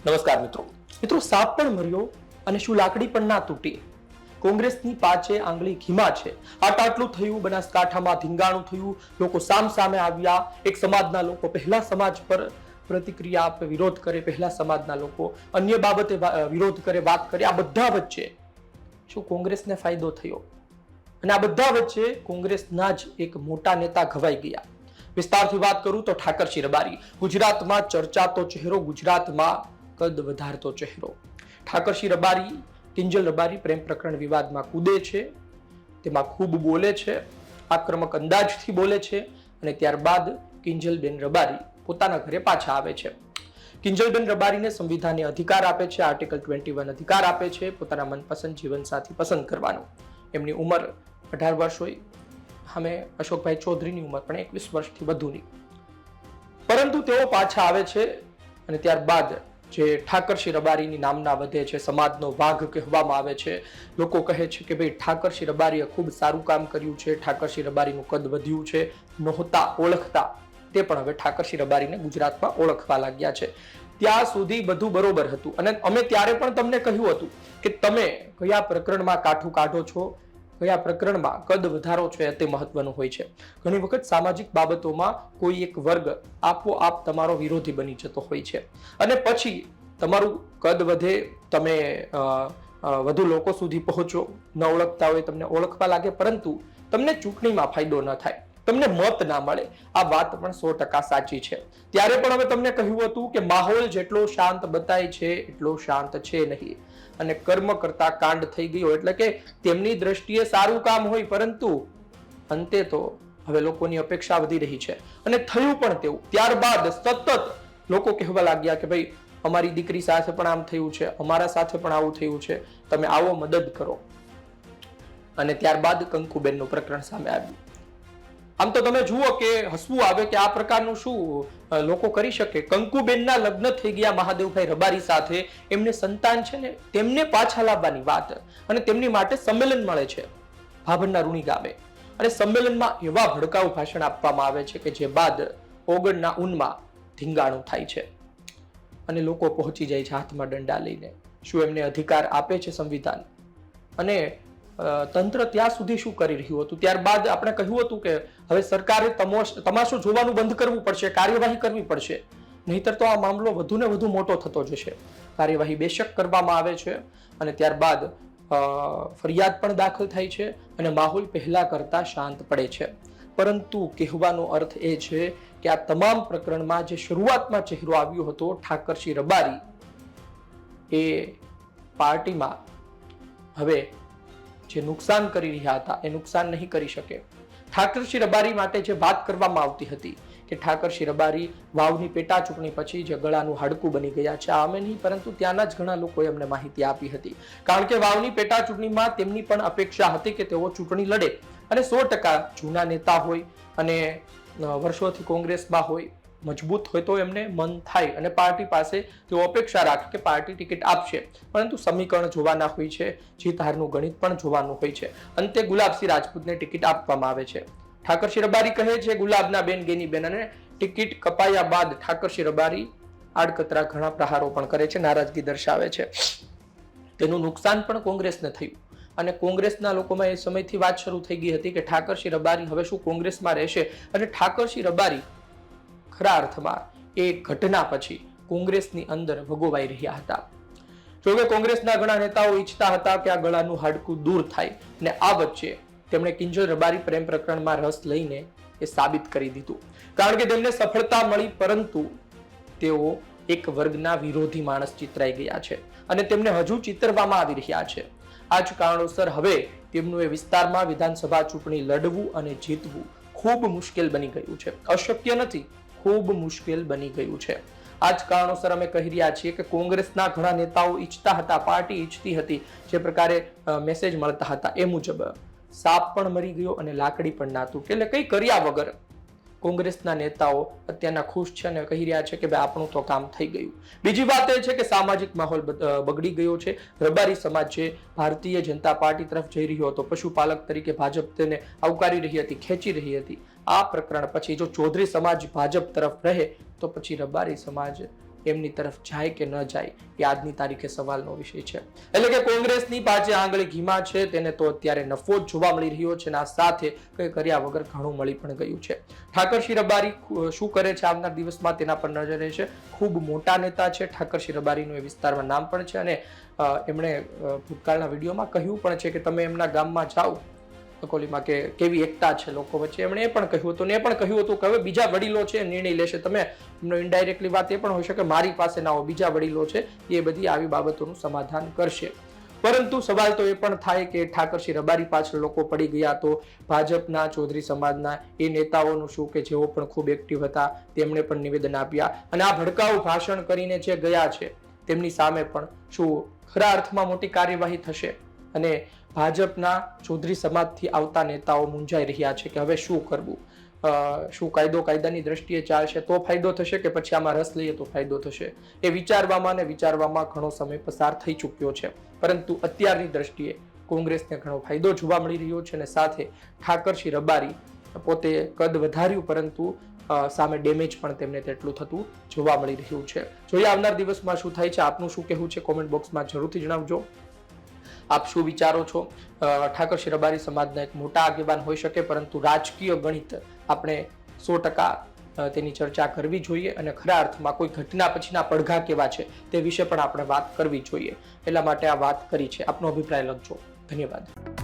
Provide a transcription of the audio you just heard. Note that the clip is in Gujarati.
નમસ્કાર મિત્રો સાપ પણ મર્યો અને શું લાકડી પણ ના તૂટી. કોંગ્રેસની પાછે આંગળી ઘીમાં છે. આટલું થયું, બનાસકાંઠામાં ધીંગાણું થયું, લોકો સામે આવ્યા. એક સમાજના લોકો પહેલા સમાજ પર પ્રતિક્રિયા આપે, વિરોધ કરે, પહેલા સમાજના લોકો અન્ય બાબતે વિરોધ કરે, વાત કરે. આ બધા વચ્ચે શું કોંગ્રેસને ફાયદો થયો? અને આ બધા વચ્ચે કોંગ્રેસના જ એક મોટા નેતા ઘવાઈ ગયા. વિસ્તારથી વાત કરું તો ઠાકરસિંહ રબારી, ગુજરાતમાં ચર્ચાતો ચહેરો, ગુજરાતમાં કદ વધારતો ચહેરો. ઠાકરસિંહ રબારી, કિંજલ રબારી પ્રેમ પ્રકરણ વિવાદમાં કૂદે છે, તેમાં ખૂબ બોલે છે, આક્રમક અંદાજથી બોલે છે અને ત્યારબાદ કિંજલબેન રબારી પોતાના ઘરે પાછા આવે છે. કિંજલબેન રબારીને સંવિધાને અધિકાર આપે છે, આર્ટિકલ 21 અધિકાર આપે છે પોતાના મનપસંદ જીવનસાથી પસંદ કરવાનો. એમની ઉંમર 18 વર્ષ હોય, અમે અશોકભાઈ ચૌધરીની ઉંમર પણ 21 વર્ષથી વધુની. પરંતુ તેઓ પાછા આવે છે અને ત્યારબાદ જે ઠાકરસિંહ રબારીની નામના વધે છે, સમાજનો વાઘ કહેવામાં આવે છે. લોકો કહે છે કે ભાઈ ઠાકરસિંહ રબારીએ ખૂબ સારું કામ કર્યું છે, ઠાકરસિંહ રબારીનું કદ વધ્યું છે. નહોતા ઓળખતા તે પણ હવે ઠાકરસિંહ રબારીને ગુજરાતમાં ઓળખવા લાગ્યા છે. ત્યાં સુધી બધું બરોબર હતું અને અમે ત્યારે પણ તમને કહ્યું હતું કે તમે કયા પ્રકરણમાં કાઠું કાઢો છો, કયા પ્રકરણમાં કદ વધારો છે, તે મહત્વનું હોય છે. ઘણી વખત સામાજિક બાબતોમાં કોઈ એક વર્ગ આપોઆપ તમારો વિરોધી બની જતો હોય છે અને પછી તમારું કદ વધે, તમે વધુ લોકો સુધી પહોંચો, ન ઓળખતા હોય તમને ઓળખવા લાગે, પરંતુ તમને ચૂંટણીમાં ફાયદો ન થાય, તમને મત ના મળે. આ વાત પણ 100% સાચી છે. ત્યારે પણ અમે તમને કહ્યું હતું કે માહોલ જેટલો શાંત બતાય છે એટલો શાંત છે નહીં અને કર્મ કરતા કાંડ થઈ ગયો. એટલે કે તેમની દ્રષ્ટિએ સારું કામ હોય, પરંતુ અંતે તો હવે લોકોની અપેક્ષા વધી રહી છે અને થયું પણ તેવું. ત્યારબાદ સતત લોકો કહેવા લાગ્યા કે ભાઈ અમારી દીકરી સાથે પણ આમ થયું છે, અમારા સાથે પણ આવું થયું છે, તમે આવો મદદ કરો. અને ત્યારબાદ કંકુબેનનું પ્રકરણ સામે આવ્યું. આમ તો તમે જુઓ કે હસવું આવે કે આ પ્રકારનું શું લોકો કરી શકે. કંકુબેનના લગ્ન થઈ ગયા મહાદેવભાઈ રબારી સાથે, એમને સંતાન છે ને, તેમને પાછા લાવવાની વાત અને તેમની માટે સંમેલન મળે છે ભાભરના રૂણી ગામે અને સંમેલનમાં એવા ભડકાઉ ભાષણ આપવામાં આવે છે કે જે બાદ ઓગણના ઊનમાં ધીંગાણું થાય છે અને લોકો પહોંચી જાય છે હાથમાં દંડા લઈને. શું એમને અધિકાર આપે છે સંવિધાન? અને તંત્ર ત્યાં સુધી શું કરી રહ્યું હતું? ત્યારબાદ આપણે કહ્યું હતું કે હવે સરકારે તમાશો જોવાનું બંધ કરવું પડશે, કાર્યવાહી કરવી પડશે, નહીતર તો આ મામલો વધુ ને વધુ મોટો થતો જશે. કાર્યવાહી બેશક કરવામાં આવે છે અને ત્યારબાદ ફરિયાદ પણ દાખલ થાય છે અને માહોલ પહેલા કરતા શાંત પડે છે. પરંતુ કહેવાનો અર્થ એ છે કે આ તમામ પ્રકરણમાં જે શરૂઆતમાં ચહેરો આવ્યો હતો ઠાકરસિંહ રબારી, એ પાર્ટીમાં હવે જે નુકસાન કરી રહ્યા હતા એ નુકસાન નહીં કરી શકે. ઠાકરસિંહ રબારી માટે જે વાત કરવામાં આવતી હતી કે ઠાકરસિંહ રબારી વાવની પેટા ચૂંટણી પછી જે ગળાનું હાડકું બની ગયા છે, આ અમે નહીં પરંતુ ત્યાંના જ ઘણા લોકોએ અમને માહિતી આપી હતી. કારણ કે વાવની પેટા ચૂંટણીમાં તેમની પણ અપેક્ષા હતી કે તેઓ ચૂંટણી લડે અને 100% જૂના નેતા હોય અને વર્ષોથી કોંગ્રેસમાં હોય, મજબૂત હોય તો એમને મન થાય અને પાર્ટી પાસે તેઓ અપેક્ષા રાખે કે પાર્ટી ટિકિટ આપશે. પરંતુ સમીકરણ જોવાના હોય છે, જીત હારનું ગણિત પણ જોવાનું હોય છે. અંતે ગુલાબસિંહ રાજપૂતને ટિકિટ આપવામાં આવે છે. ઠાકરસિંહ રબારી કહે છે ગુલાબના બેન ગેનીબેન, અને ટિકિટ કપાયા બાદ ઠાકરસિંહ રબારી આડકતરા ઘણા પ્રહારો પણ કરે છે, નારાજગી દર્શાવે છે. તેનું નુકસાન પણ કોંગ્રેસને થયું અને કોંગ્રેસના લોકોમાં એ સમયથી વાત શરૂ થઈ ગઈ હતી કે ઠાકરસિંહ રબારી હવે શું કોંગ્રેસમાં રહેશે? અને ઠાકરસિંહ રબારી ખરા અર્થમાં એ ઘટના પછી કોંગ્રેસની અંદર ભગોવાઈ રહ્યા હતા. જોકે કોંગ્રેસના ઘણા નેતાઓ ઈચ્છતા હતા કે આ ગળાનું હાડકું દૂર થાય અને આ વચ્ચે તેમણે કિંજલ રબારી પ્રેમ પ્રકરણમાં રસ લઈને એ સાબિત કરી દીધું. કારણ કે તેમને સફળતા મળી, પરંતુ તેઓ એક વર્ગના વિરોધી માણસ ચિતરાઈ ગયા છે અને તેમને હજુ ચિતરવામાં આવી રહ્યા છે. આ જ કારણોસર હવે તેમનું એ વિસ્તારમાં વિધાનસભા ચૂંટણી લડવું અને જીતવું ખૂબ મુશ્કેલ બની ગયું છે. અશક્ય નથી, ખૂબ મુશ્કેલ બની ગયું છે. આ જ કારણોસર અમે કહી રહ્યા છીએ કે કોંગ્રેસના ઘણા નેતાઓ ઈચ્છતા હતા, પાર્ટી ઈચ્છતી હતી, જે પ્રકારે મેસેજ મળતા હતા એ મુજબ સાપ પણ મરી ગયો અને લાકડી પણ ના તૂટી. એટલે કંઈ કર્યા વગર કોંગ્રેસના નેતાઓ અત્યારના ખુશ છે અને કહી રહ્યા છે કે ભાઈ આપણું તો કામ થઈ ગયું. બીજી વાત એ છે કે સામાજિક માહોલ બગડી ગયો છે. રબારી સમાજ છે ભારતીય જનતા પાર્ટી તરફ જઈ રહ્યો હતો, પશુપાલક તરીકે ભાજપ તેને આવકારી રહી હતી, ખેંચી રહી હતી. આ પ્રકરણ પછી જો ચૌધરી સમાજ ભાજપ તરફ રહે તો પછી રબારી સમાજ એમની તરફ જાય કે ન જાય એ આજની તારીખે સવાલનો વિષય છે. એટલે કે કોંગ્રેસની પાછે આંગળી ઘીમાં છે, તેને તો અત્યારે નફો જ જોવા મળી રહ્યો છે અને આ સાથે કંઈ કર્યા વગર ઘણું મળી પણ ગયું છે. ઠાકરસિંહ રબારી શું કરે છે આવનાર દિવસમાં તેના પર નજર રહેશે. ખૂબ મોટા નેતા છે ઠાકરસિંહ રબારીનું, એ વિસ્તારમાં નામ પણ છે અને એમણે ભૂતકાળના વિડીયોમાં કહ્યું પણ છે કે તમે એમના ગામમાં જાઓ અકોલીમાં કે કેવી એકતા છે લોકો વચ્ચે. એમણે એ પણ કહ્યું હતું ને એ પણ કહ્યું હતું કે હવે બીજા વડીલો છે નિર્ણય લેશે. તમે એમનો ઇનડાયરેક્ટલી વાત એ પણ હોઈ શકે મારી પાસે ના હો, બીજા વડીલો છે એ બધી આવી બાબતોનું સમાધાન કરશે. પરંતુ સવાલ તો એ પણ થાય કે ઠાકરસિંહ રબારી પાછળ લોકો પડી ગયા તો ભાજપના ચૌધરી સમાજના એ નેતાઓનું શું કે જેઓ પણ ખૂબ એક્ટિવ હતા તેમણે પણ નિવેદન આપ્યા અને આ ભડકાઉ ભાષણ કરીને જે ગયા છે તેમની સામે પણ શું ખરા અર્થમાં મોટી કાર્યવાહી થશે અને ભાજપના ચૌધરી સમાજથી આવતા નેતાઓ મૂંઝાઈ રહ્યા છે કે હવે શું કરવું. શું કાયદાની દ્રષ્ટિએ ચાલશે તો ફાયદો થશે કે પછી આમાં રસ લઈએ તો ફાયદો થશે, એ વિચારવામાં ઘણો સમય પસાર થઈ ચૂક્યો છે. પરંતુ અત્યારની દ્રષ્ટિએ કોંગ્રેસને ઘણો ફાયદો જોવા મળી રહ્યો છે અને સાથે ઠાકરસિંહ રબારી પોતે કદ વધાર્યું પરંતુ સામે ડેમેજ પણ તેમને તેટલું થતું જોવા મળી રહ્યું છે. જોઈએ આવનાર દિવસમાં શું થાય છે. આપનું શું કહેવું છે કોમેન્ટ બોક્સમાં જરૂરથી જણાવજો. આપ શું વિચારો છો? ઠાકરસિંહ રબારી સમાજના એક મોટા આગેવાન હોઈ શકે પરંતુ રાજકીય ગણિત આપણે 100% તેની ચર્ચા કરવી જોઈએ અને ખરા અર્થમાં કોઈ ઘટના પછીના પડઘા કેવા છે તે વિશે પણ આપણે વાત કરવી જોઈએ. એટલા માટે આ વાત કરી છે. આપનો અભિપ્રાય લખજો. ધન્યવાદ.